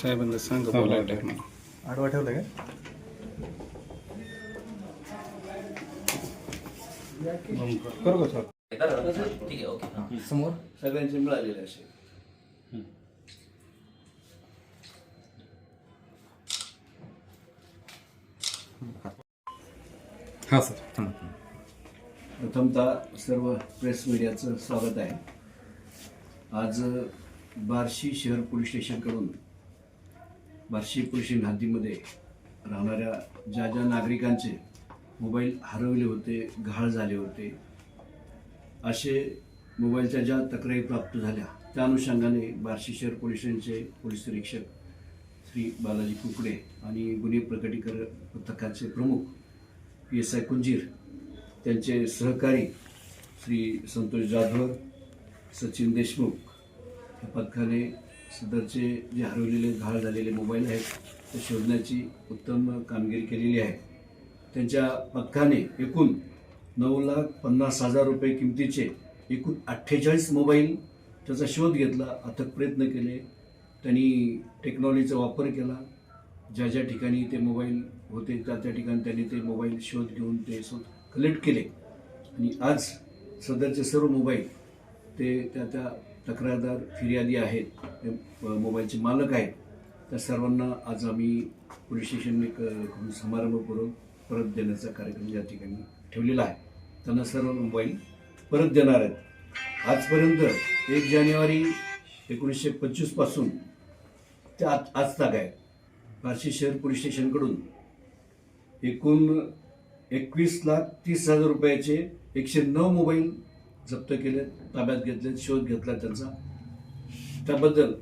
साहेबांना सांगा बोलायला आडवा ठेवलं काय? करू का सर? ठीक आहे, ओके. समोर सगळ्यांचे मिळालेले असे हां सर. प्रथमतः सर्व प्रेस मीडियाचं स्वागत आहे. आज बार्शी शहर पोलीस स्टेशनकडून बार्शी पोलीस स्टेशन हद्दीमध्ये राहणाऱ्या ज्या नागरिकांचे मोबाईल हरवले होते, गहाळ झाले होते, असे मोबाईलच्या ज्या तक्रारी प्राप्त झाल्या त्या अनुषंगाने बार्शी शहर पोलीस स्टेशनचे पोलीस निरीक्षक श्री बालाजी कुकडे आणि गुन्हे प्रकटीकरण पथकाचे प्रमुख PSI कुंजीर, त्यांचे सहकारी श्री संतोष जाधव, सचिन देशमुख या पथकाने सदरचे जे हरवलेले गहाळ झालेले मोबाईल आहेत ते शोधण्याची उत्तम कामगिरी केलेली आहे. त्यांच्या पथकाने एकूण 9,50,000 रुपये किमतीचे एकूण 48 मोबाईल त्याचा शोध घेतला, अथक प्रयत्न केले. त्यांनी टेक्नॉलॉजीचा वापर केला. ज्या ठिकाणी ते मोबाईल होते त्या ठिकाणी त्यांनी ते मोबाईल शोध घेऊन ते कलेक्ट केले आणि आज सदरचे सर्व मोबाईल ते त्या तक्रारदार फिर्यादी आहेत, ते मोबाईलचे मालक आहेत, त्या सर्वांना आज आम्ही पोलीस स्टेशनने समारंभपूर्वक परत देण्याचा कार्यक्रम या ठिकाणी ठेवलेला आहे. त्यांना सर्व मोबाईल परत देणार आहेत. आजपर्यंत 1 जानेवारी 1925 पासून ते आज ताग आहे बार्शी शहर पोलीस स्टेशनकडून एकूण 21,30,000 रुपयाचे 109 मोबाईल जप्त केले, ताब्यात घेतले, शोध घेतला त्यांचा. त्याबद्दल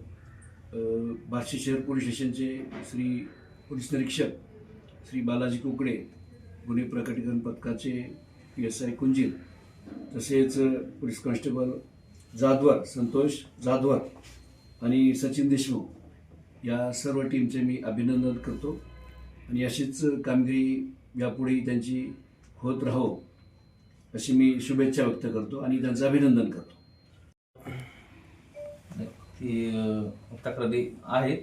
बार्शी शहर पोलीस स्टेशनचे श्री पोलीस निरीक्षक श्री बालाजी कुकडे, गुन्हे प्रकटीकरण पथकाचे PSI कुंजीर, तसेच पोलीस कॉन्स्टेबल जाधवर, संतोष जाधवर आणि सचिन देशमुख या सर्व टीमचे मी अभिनंदन करतो आणि अशीच कामगिरी यापुढेही त्यांची होत राहो अशी मी शुभेच्छा व्यक्त करतो आणि त्यांचं अभिनंदन करतो. ती तक्रारी आहेत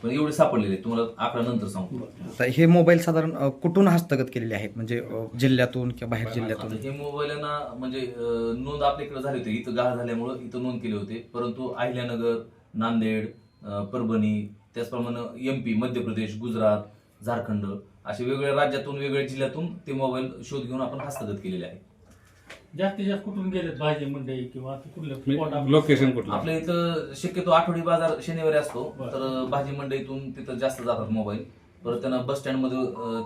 पण एवढे सापडलेले तुम्हाला आकडा नंतर सांगतो. आता हे मोबाईल साधारण कुठून हस्तगत केलेले आहेत, म्हणजे जिल्ह्यातून किंवा बाहेर जिल्ह्यातून? हे मोबाईलना म्हणजे नोंद आपल्याकडे झाली होती, इथं गहाळ झाल्यामुळं इथं नोंद केले होते, परंतु अहिल्यानगर, नांदेड, परभणी, त्याचप्रमाणे MP, मध्य प्रदेश, गुजरात, झारखंड असे वेगवेगळ्या राज्यातून, वेगवेगळ्या जिल्ह्यातून ते मोबाईल शोध घेऊन आपण हस्तगत केलेले आहे. जास्तीत जास्त कुठून गेलेत भाजी मंडई किंवा कुठलं लोकेशन कुठलं? आपल्या इथं शक्यतो आठवडी बाजार शनिवारी असतो, तर भाजी मंडईतून तिथं जास्त जातात मोबाईल. परत त्यांना बस स्टँडमध्ये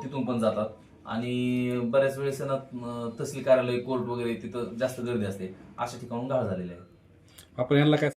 तिथून पण जातात आणि बऱ्याच वेळेस त्यांना तहसील कार्यालय, कोर्ट वगैरे तिथं जास्त गर्दी असते, अशा ठिकाणून गहाळ झालेले आहे. आपण यांना काय